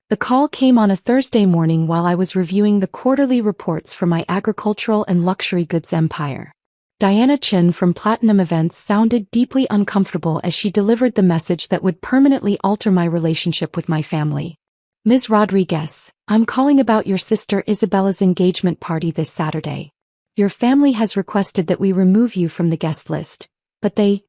The call came on a Thursday morning while I was reviewing the quarterly reports for my agricultural and luxury goods empire. Diana Chin from Platinum Events sounded deeply uncomfortable as she delivered the message that would permanently alter my relationship with my family. Ms. Rodriguez, I'm calling about your sister Isabella's engagement party this Saturday. Your family has requested that we remove you from the guest list, but they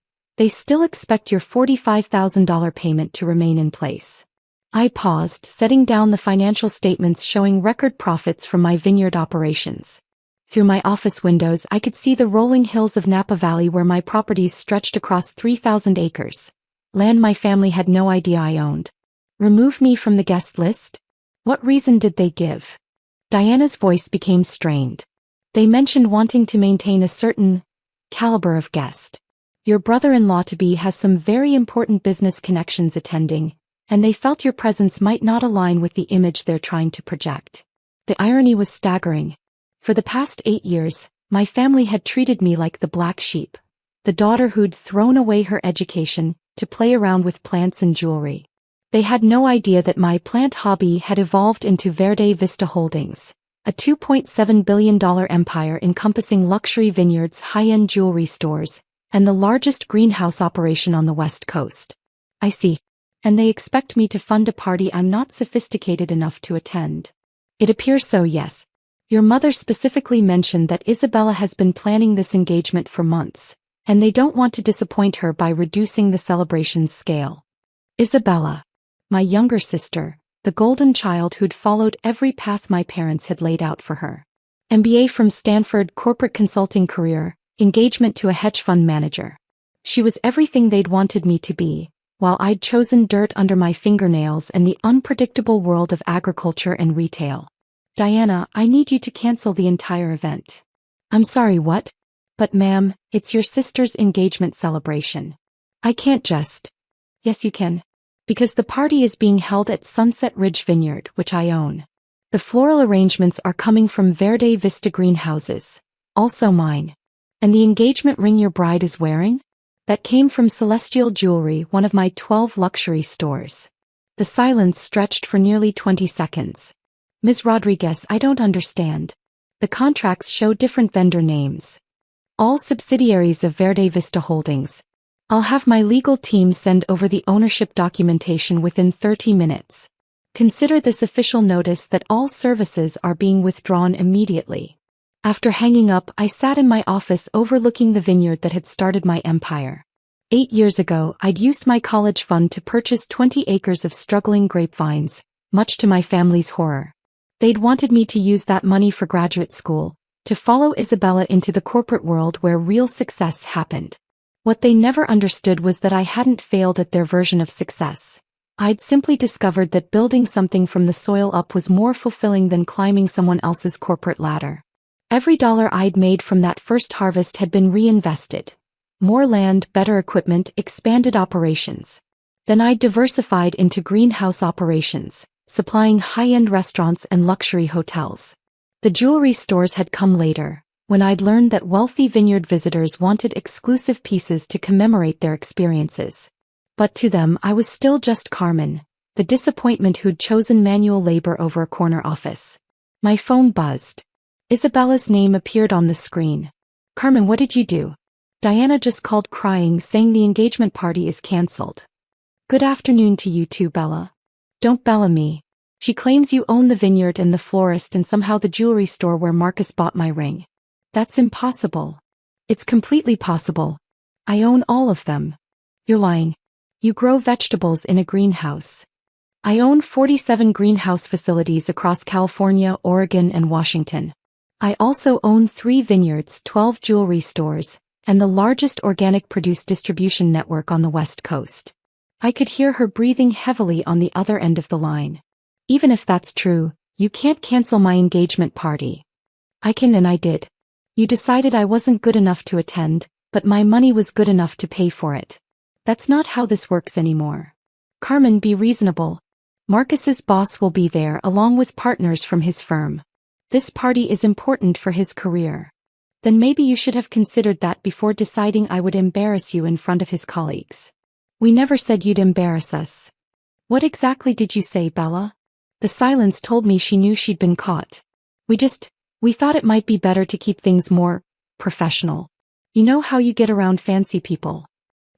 still expect your $45,000 payment to remain in place. I paused, setting down the financial statements showing record profits from my vineyard operations. Through my office windows I could see the rolling hills of Napa Valley where my properties stretched across 3,000 acres. Land my family had no idea I owned. Remove me from the guest list? What reason did they give? Diana's voice became strained. They mentioned wanting to maintain a certain caliber of guest. Your brother-in-law-to-be has some very important business connections attending, and they felt your presence might not align with the image they're trying to project. The irony was staggering. For the past 8 years, my family had treated me like the black sheep, the daughter who'd thrown away her education to play around with plants and jewelry. They had no idea that my plant hobby had evolved into Verde Vista Holdings, a $2.7 billion empire encompassing luxury vineyards, high-end jewelry stores, and the largest greenhouse operation on the West Coast. I see. And they expect me to fund a party I'm not sophisticated enough to attend. It appears so, yes. Your mother specifically mentioned that Isabella has been planning this engagement for months, and they don't want to disappoint her by reducing the celebration's scale. Isabella, my younger sister, the golden child who'd followed every path my parents had laid out for her. MBA from Stanford, corporate consulting career, engagement to a hedge fund manager. She was everything they'd wanted me to be, while I'd chosen dirt under my fingernails and the unpredictable world of agriculture and retail. Diana, I need you to cancel the entire event. I'm sorry, what? But ma'am, it's your sister's engagement celebration. I can't just. Yes, you can. Because the party is being held at Sunset Ridge Vineyard, which I own. The floral arrangements are coming from Verde Vista Greenhouses, also mine. And the engagement ring your bride is wearing? That came from Celestial Jewelry, one of my 12 luxury stores. The silence stretched for nearly 20 seconds. Ms. Rodriguez, I don't understand. The contracts show different vendor names. All subsidiaries of Verde Vista Holdings. I'll have my legal team send over the ownership documentation within 30 minutes. Consider this official notice that all services are being withdrawn immediately. After hanging up, I sat in my office overlooking the vineyard that had started my empire. 8 years ago, I'd used my college fund to purchase 20 acres of struggling grapevines, much to my family's horror. They'd wanted me to use that money for graduate school, to follow Isabella into the corporate world where real success happened. What they never understood was that I hadn't failed at their version of success. I'd simply discovered that building something from the soil up was more fulfilling than climbing someone else's corporate ladder. Every dollar I'd made from that first harvest had been reinvested. More land, better equipment, expanded operations. Then I'd diversified into greenhouse operations, supplying high-end restaurants and luxury hotels. The jewelry stores had come later, when I'd learned that wealthy vineyard visitors wanted exclusive pieces to commemorate their experiences. But to them I was still just Carmen, the disappointment who'd chosen manual labor over a corner office. My phone buzzed. Isabella's name appeared on the screen. Carmen, what did you do? Diana just called crying, saying the engagement party is cancelled. Good afternoon to you too, Bella. Don't Bella me. She claims you own the vineyard and the florist and somehow the jewelry store where Marcus bought my ring. That's impossible. It's completely possible. I own all of them. You're lying. You grow vegetables in a greenhouse. I own 47 greenhouse facilities across California, Oregon, and Washington. I also own 3 vineyards, 12 jewelry stores, and the largest organic produce distribution network on the West Coast. I could hear her breathing heavily on the other end of the line. Even if that's true, you can't cancel my engagement party. I can, and I did. You decided I wasn't good enough to attend, but my money was good enough to pay for it. That's not how this works anymore. Carmen, be reasonable. Marcus's boss will be there along with partners from his firm. This party is important for his career. Then maybe you should have considered that before deciding I would embarrass you in front of his colleagues. We never said you'd embarrass us. What exactly did you say, Bella? The silence told me she knew she'd been caught. We thought it might be better to keep things more professional. You know how you get around fancy people.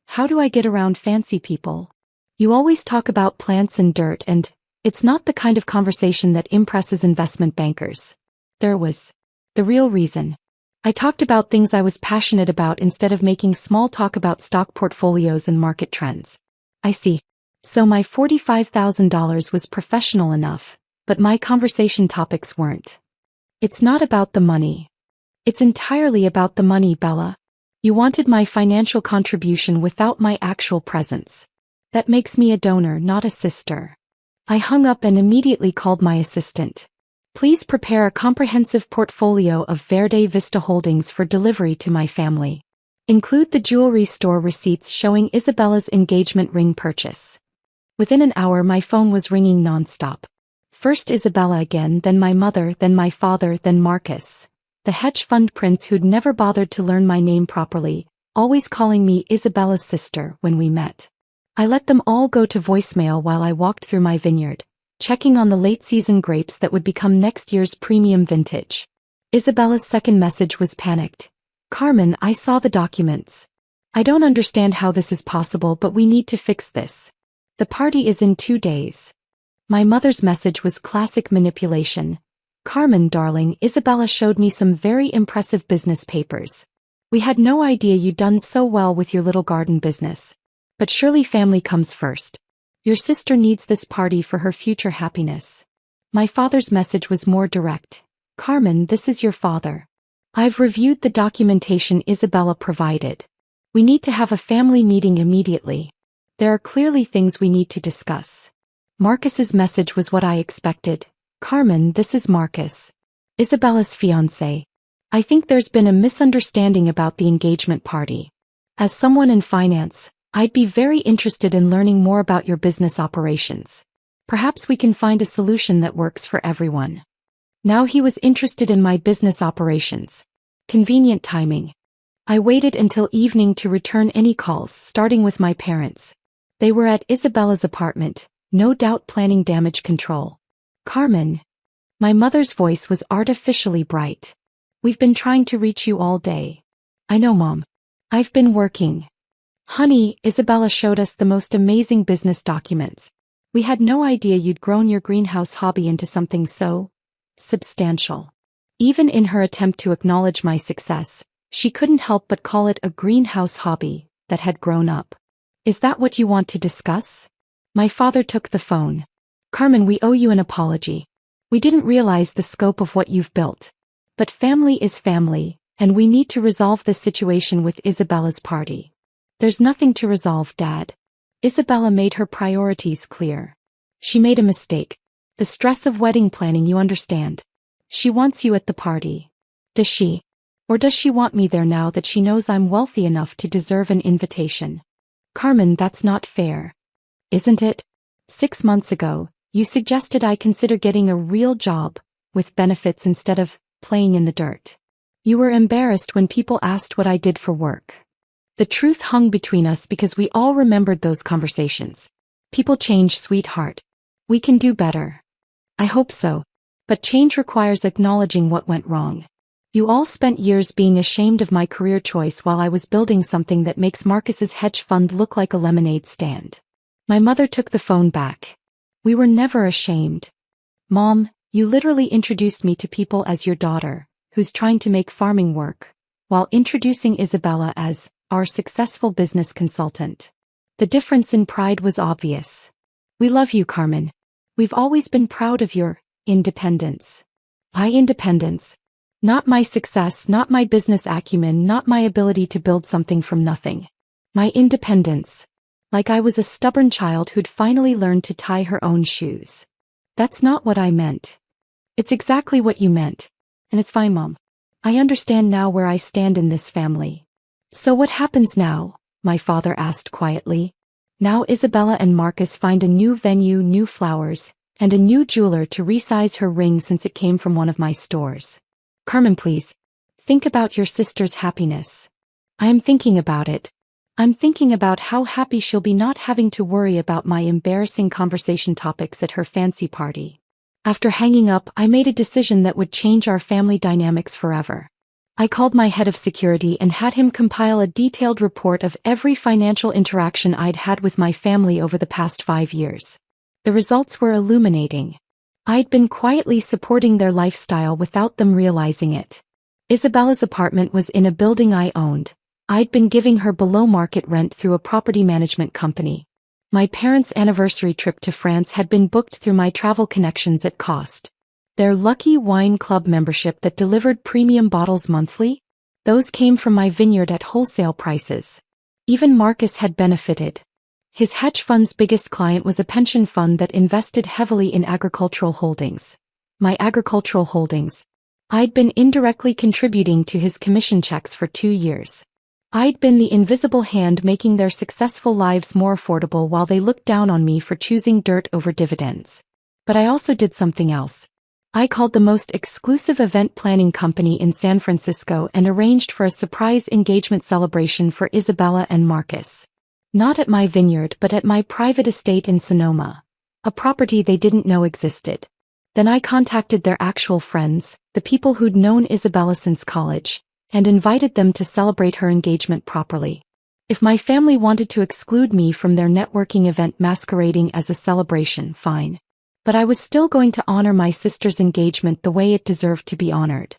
How do I get around fancy people? You always talk about plants and dirt, and it's not the kind of conversation that impresses investment bankers. There was the real reason. I talked about things I was passionate about instead of making small talk about stock portfolios and market trends. I see. So my $45,000 was professional enough, but my conversation topics weren't. It's not about the money. It's entirely about the money, Bella. You wanted my financial contribution without my actual presence. That makes me a donor, not a sister. I hung up and immediately called my assistant. Please prepare a comprehensive portfolio of Verde Vista holdings for delivery to my family. Include the jewelry store receipts showing Isabella's engagement ring purchase. Within an hour my phone was ringing nonstop. First Isabella again, then my mother, then my father, then Marcus. The hedge fund prince who'd never bothered to learn my name properly, always calling me Isabella's sister when we met. I let them all go to voicemail while I walked through my vineyard, checking on the late-season grapes that would become next year's premium vintage. Isabella's second message was panicked. Carmen, I saw the documents. I don't understand how this is possible, but we need to fix this. The party is in 2 days. My mother's message was classic manipulation. Carmen, darling, Isabella showed me some very impressive business papers. We had no idea you'd done so well with your little garden business. But surely family comes first. Your sister needs this party for her future happiness. My father's message was more direct. Carmen, this is your father. I've reviewed the documentation Isabella provided. We need to have a family meeting immediately. There are clearly things we need to discuss. Marcus's message was what I expected. Carmen, this is Marcus, Isabella's fiancé. I think there's been a misunderstanding about the engagement party. As someone in finance, I'd be very interested in learning more about your business operations. Perhaps we can find a solution that works for everyone. Now he was interested in my business operations. Convenient timing. I waited until evening to return any calls, starting with my parents. They were at Isabella's apartment, no doubt planning damage control. Carmen. My mother's voice was artificially bright. We've been trying to reach you all day. I know, Mom. I've been working. Honey, Isabella showed us the most amazing business documents. We had no idea you'd grown your greenhouse hobby into something so substantial. Even in her attempt to acknowledge my success, she couldn't help but call it a greenhouse hobby that had grown up. Is that what you want to discuss? My father took the phone. Carmen, we owe you an apology. We didn't realize the scope of what you've built. But family is family, and we need to resolve this situation with Isabella's party. There's nothing to resolve, Dad. Isabella made her priorities clear. She made a mistake. The stress of wedding planning, you understand. She wants you at the party. Does she? Or does she want me there now that she knows I'm wealthy enough to deserve an invitation? Carmen, that's not fair. Isn't it? 6 months ago, you suggested I consider getting a real job, with benefits instead of playing in the dirt. You were embarrassed when people asked what I did for work. The truth hung between us because we all remembered those conversations. People change, sweetheart. We can do better. I hope so. But change requires acknowledging what went wrong. You all spent years being ashamed of my career choice while I was building something that makes Marcus's hedge fund look like a lemonade stand. My mother took the phone back. We were never ashamed. Mom, you literally introduced me to people as your daughter, who's trying to make farming work, while introducing Isabella as our successful business consultant. The difference in pride was obvious. We love you, Carmen. We've always been proud of your independence. My independence. Not my success, not my business acumen, not my ability to build something from nothing. My independence. Like I was a stubborn child who'd finally learned to tie her own shoes. That's not what I meant. It's exactly what you meant. And it's fine, Mom. I understand now where I stand in this family. So what happens now? My father asked quietly. Now Isabella and Marcus find a new venue, new flowers, and a new jeweler to resize her ring since it came from one of my stores. Carmen, please. Think about your sister's happiness. I am thinking about it. I'm thinking about how happy she'll be not having to worry about my embarrassing conversation topics at her fancy party. After hanging up, I made a decision that would change our family dynamics forever. I called my head of security and had him compile a detailed report of every financial interaction I'd had with my family over the past 5 years. The results were illuminating. I'd been quietly supporting their lifestyle without them realizing it. Isabella's apartment was in a building I owned. I'd been giving her below-market rent through a property management company. My parents' anniversary trip to France had been booked through my travel connections at cost. Their Lucky Wine Club membership that delivered premium bottles monthly? Those came from my vineyard at wholesale prices. Even Marcus had benefited. His hedge fund's biggest client was a pension fund that invested heavily in agricultural holdings. My agricultural holdings. I'd been indirectly contributing to his commission checks for 2 years. I'd been the invisible hand making their successful lives more affordable while they looked down on me for choosing dirt over dividends. But I also did something else. I called the most exclusive event planning company in San Francisco and arranged for a surprise engagement celebration for Isabella and Marcus. Not at my vineyard but at my private estate in Sonoma, a property they didn't know existed. Then I contacted their actual friends, the people who'd known Isabella since college, and invited them to celebrate her engagement properly. If my family wanted to exclude me from their networking event masquerading as a celebration, fine. But I was still going to honor my sister's engagement the way it deserved to be honored.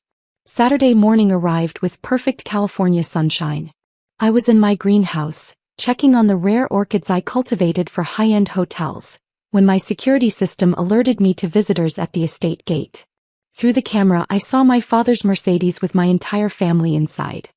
Saturday morning arrived with perfect California sunshine. I was in my greenhouse, checking on the rare orchids I cultivated for high-end hotels, when my security system alerted me to visitors at the estate gate. Through the camera I saw my father's Mercedes with my entire family inside.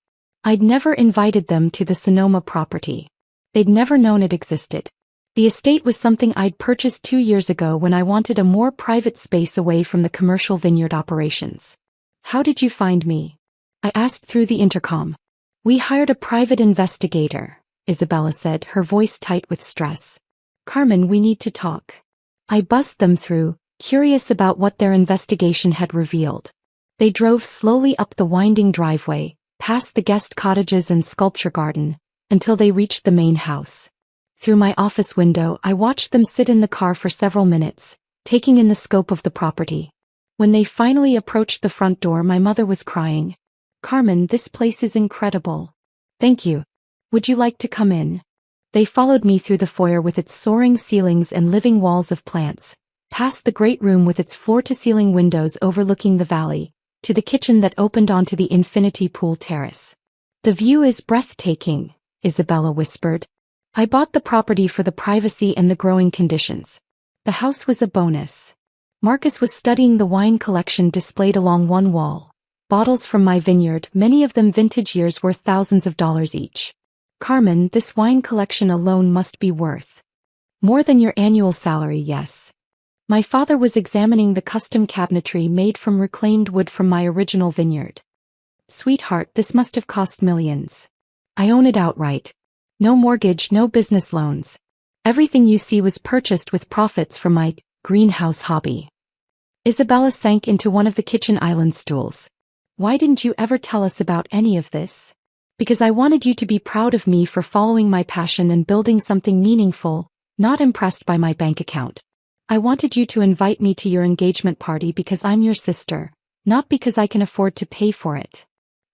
I'd never invited them to the Sonoma property. They'd never known it existed. The estate was something I'd purchased 2 years ago when I wanted a more private space away from the commercial vineyard operations. "How did you find me?" I asked through the intercom. "We hired a private investigator," Isabella said, her voice tight with stress. "Carmen, we need to talk." I buzzed them through, curious about what their investigation had revealed. They drove slowly up the winding driveway, past the guest cottages and sculpture garden, until they reached the main house. Through my office window I watched them sit in the car for several minutes, taking in the scope of the property. When they finally approached the front door my mother was crying. "Carmen, this place is incredible." "Thank you. Would you like to come in?" They followed me through the foyer with its soaring ceilings and living walls of plants, past the great room with its floor-to-ceiling windows overlooking the valley, to the kitchen that opened onto the infinity pool terrace. "The view is breathtaking," Isabella whispered. I bought the property for the privacy and the growing conditions. The house was a bonus. Marcus was studying the wine collection displayed along one wall. Bottles from my vineyard, many of them vintage years worth thousands of dollars each. "Carmen, this wine collection alone must be worth more than your annual salary, yes." My father was examining the custom cabinetry made from reclaimed wood from my original vineyard. "Sweetheart, this must have cost millions. I own it outright. No mortgage, no business loans. Everything you see was purchased with profits from my greenhouse hobby." Isabella sank into one of the kitchen island stools. "Why didn't you ever tell us about any of this?" "Because I wanted you to be proud of me for following my passion and building something meaningful, not impressed by my bank account. I wanted you to invite me to your engagement party because I'm your sister, not because I can afford to pay for it."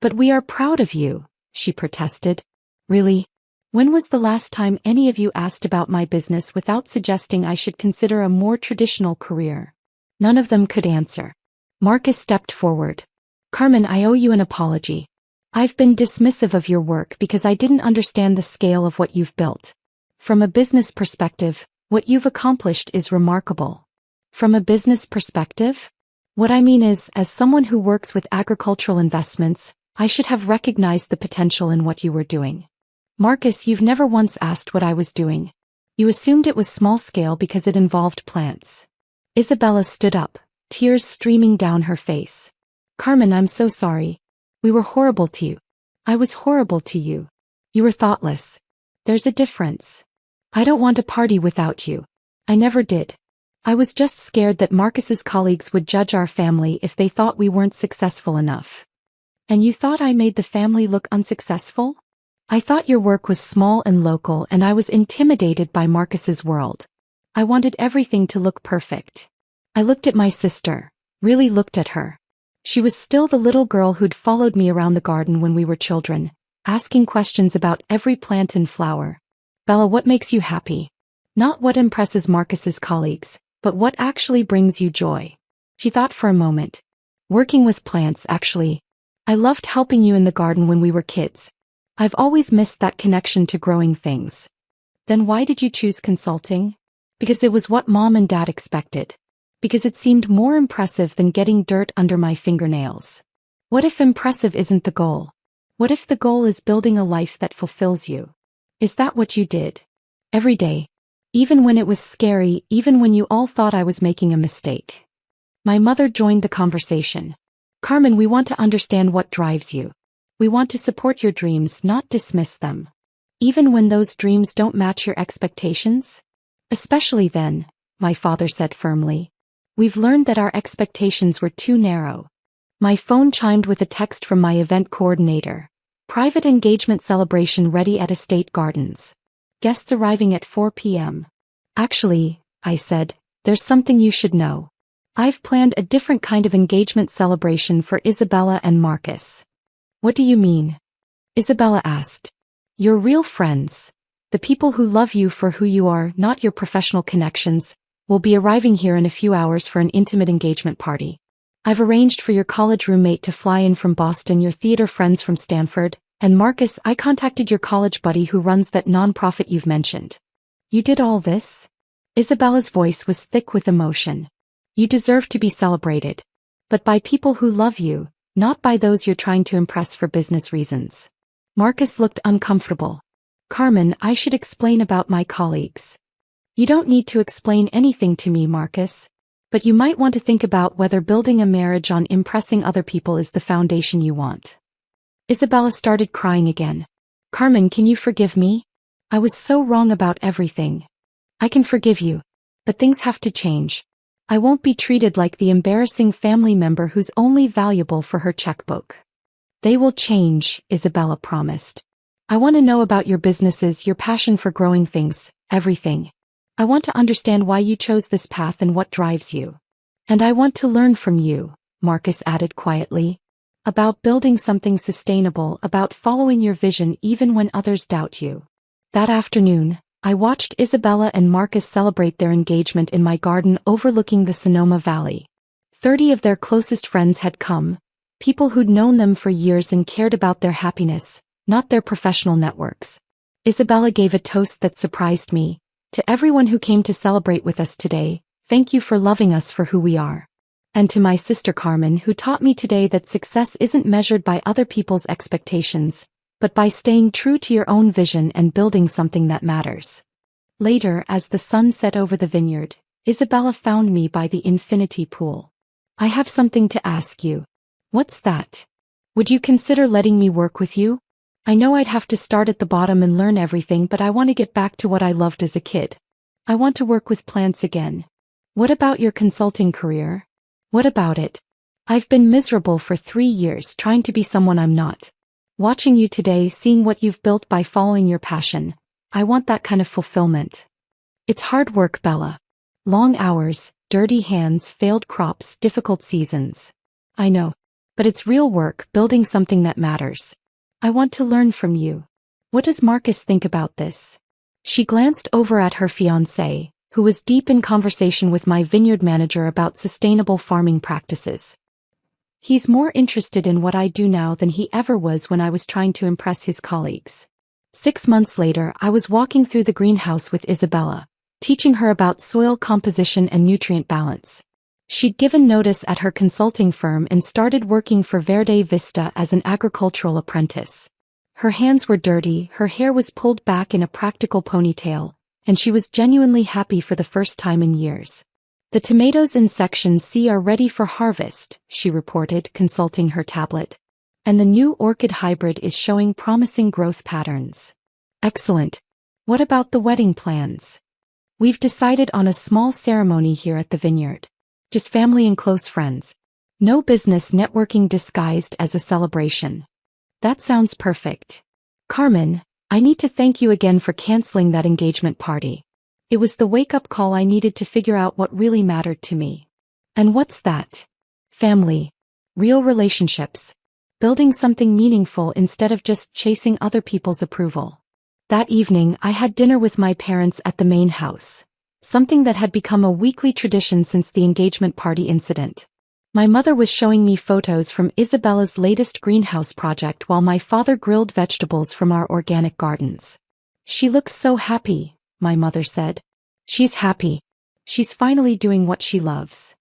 "But we are proud of you," she protested. "Really? When was the last time any of you asked about my business without suggesting I should consider a more traditional career?" None of them could answer. Marcus stepped forward. "Carmen, I owe you an apology. I've been dismissive of your work because I didn't understand the scale of what you've built. From a business perspective, what you've accomplished is remarkable." "From a business perspective?" "What I mean is, as someone who works with agricultural investments, I should have recognized the potential in what you were doing. Marcus, you've never once asked what I was doing. You assumed it was small scale because it involved plants." Isabella stood up, tears streaming down her face. "Carmen, I'm so sorry. We were horrible to you. I was horrible to you. You were thoughtless. There's a difference. I don't want to party without you. I never did. I was just scared that Marcus's colleagues would judge our family if they thought we weren't successful enough." "And you thought I made the family look unsuccessful?" "I thought your work was small and local and I was intimidated by Marcus's world. I wanted everything to look perfect." I looked at my sister, really looked at her. She was still the little girl who'd followed me around the garden when we were children, asking questions about every plant and flower. Bella, what makes you happy? Not what impresses Marcus's colleagues, but what actually brings you joy. She thought for a moment. Working with plants, actually. I loved helping you in the garden when we were kids. I've always missed that connection to growing things. Then why did you choose consulting? Because it was what Mom and Dad expected. Because it seemed more impressive than getting dirt under my fingernails. What if impressive isn't the goal? What if the goal is building a life that fulfills you? Is that what you did? Every day. Even when it was scary, even when you all thought I was making a mistake. My mother joined the conversation. Carmen, we want to understand what drives you. We want to support your dreams, not dismiss them. Even when those dreams don't match your expectations? Especially then, my father said firmly. We've learned that our expectations were too narrow. My phone chimed with a text from my event coordinator. Private engagement celebration ready at Estate Gardens. Guests arriving at 4 p.m. Actually, I said, there's something you should know. I've planned a different kind of engagement celebration for Isabella and Marcus. What do you mean? Isabella asked. Your real friends, the people who love you for who you are, not your professional connections, will be arriving here in a few hours for an intimate engagement party. I've arranged for your college roommate to fly in from Boston, your theater friends from Stanford, and Marcus, I contacted your college buddy who runs that nonprofit you've mentioned. You did all this? Isabella's voice was thick with emotion. You deserve to be celebrated. But by people who love you, not by those you're trying to impress for business reasons. Marcus looked uncomfortable. Carmen, I should explain about my colleagues. You don't need to explain anything to me, Marcus. But you might want to think about whether building a marriage on impressing other people is the foundation you want. Isabella started crying again. Carmen, can you forgive me? I was so wrong about everything. I can forgive you. But things have to change. I won't be treated like the embarrassing family member who's only valuable for her checkbook. They will change, Isabella promised. I want to know about your businesses, your passion for growing things, everything. I want to understand why you chose this path and what drives you. And I want to learn from you, Marcus added quietly. About building something sustainable, about following your vision even when others doubt you. That afternoon, I watched Isabella and Marcus celebrate their engagement in my garden overlooking the Sonoma Valley. 30 of their closest friends had come, people who'd known them for years and cared about their happiness, not their professional networks. Isabella gave a toast that surprised me. To everyone who came to celebrate with us today, thank you for loving us for who we are. And to my sister Carmen, who taught me today that success isn't measured by other people's expectations, but by staying true to your own vision and building something that matters. Later, as the sun set over the vineyard, Isabella found me by the infinity pool. I have something to ask you. What's that? Would you consider letting me work with you? I know I'd have to start at the bottom and learn everything, but I want to get back to what I loved as a kid. I want to work with plants again. What about your consulting career? What about it? I've been miserable for 3 years trying to be someone I'm not. Watching you today, seeing what you've built by following your passion, I want that kind of fulfillment. It's hard work, Bella. Long hours, dirty hands, failed crops, difficult seasons. I know. But it's real work, building something that matters. I want to learn from you. What does Marcus think about this? She glanced over at her fiancé, who was deep in conversation with my vineyard manager about sustainable farming practices. He's more interested in what I do now than he ever was when I was trying to impress his colleagues. 6 months later, I was walking through the greenhouse with Isabella, teaching her about soil composition and nutrient balance. She'd given notice at her consulting firm and started working for Verde Vista as an agricultural apprentice. Her hands were dirty, her hair was pulled back in a practical ponytail, and she was genuinely happy for the first time in years. The tomatoes in Section C are ready for harvest, she reported, consulting her tablet. And the new orchid hybrid is showing promising growth patterns. Excellent. What about the wedding plans? We've decided on a small ceremony here at the vineyard. Just family and close friends. No business networking disguised as a celebration. That sounds perfect. Carmen, I need to thank you again for canceling that engagement party. It was the wake-up call I needed to figure out what really mattered to me. And what's that? Family. Real relationships. Building something meaningful instead of just chasing other people's approval. That evening, I had dinner with my parents at the main house. Something that had become a weekly tradition since the engagement party incident. My mother was showing me photos from Isabella's latest greenhouse project while my father grilled vegetables from our organic gardens. "She looks so happy," my mother said. "She's happy. She's finally doing what she loves."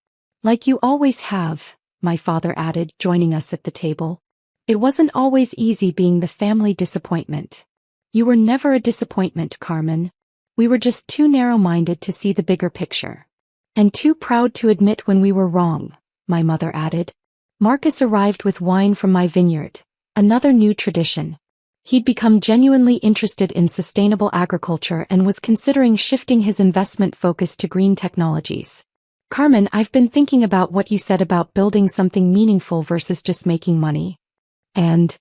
"Like you always have," my father added, joining us at the table. "It wasn't always easy being the family disappointment." "You were never a disappointment, Carmen. We were just too narrow-minded to see the bigger picture. And too proud to admit when we were wrong," my mother added. Marcus arrived with wine from my vineyard, another new tradition. He'd become genuinely interested in sustainable agriculture and was considering shifting his investment focus to green technologies. "Carmen, I've been thinking about what you said about building something meaningful versus just making money. And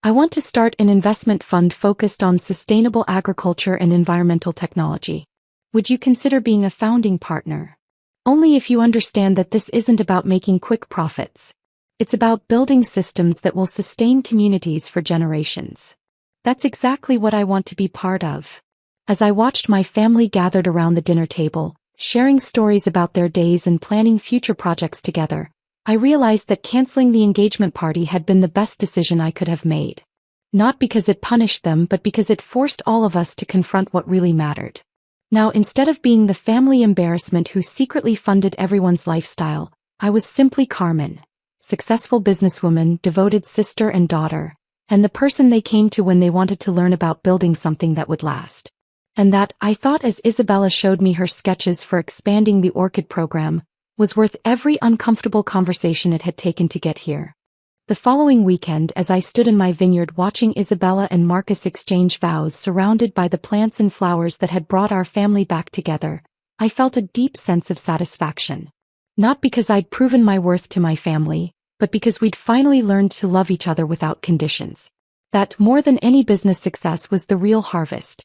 I want to start an investment fund focused on sustainable agriculture and environmental technology. Would you consider being a founding partner? Only if you understand that this isn't about making quick profits. It's about building systems that will sustain communities for generations." That's exactly what I want to be part of. As I watched my family gathered around the dinner table, sharing stories about their days and planning future projects together, I realized that canceling the engagement party had been the best decision I could have made. Not because it punished them, but because it forced all of us to confront what really mattered. Now, instead of being the family embarrassment who secretly funded everyone's lifestyle, I was simply Carmen, successful businesswoman, devoted sister and daughter, and the person they came to when they wanted to learn about building something that would last. And that, I thought as Isabella showed me her sketches for expanding the orchid program, was worth every uncomfortable conversation it had taken to get here. The following weekend, as I stood in my vineyard watching Isabella and Marcus exchange vows surrounded by the plants and flowers that had brought our family back together, I felt a deep sense of satisfaction. Not because I'd proven my worth to my family, but because we'd finally learned to love each other without conditions. That, more than any business success, was the real harvest.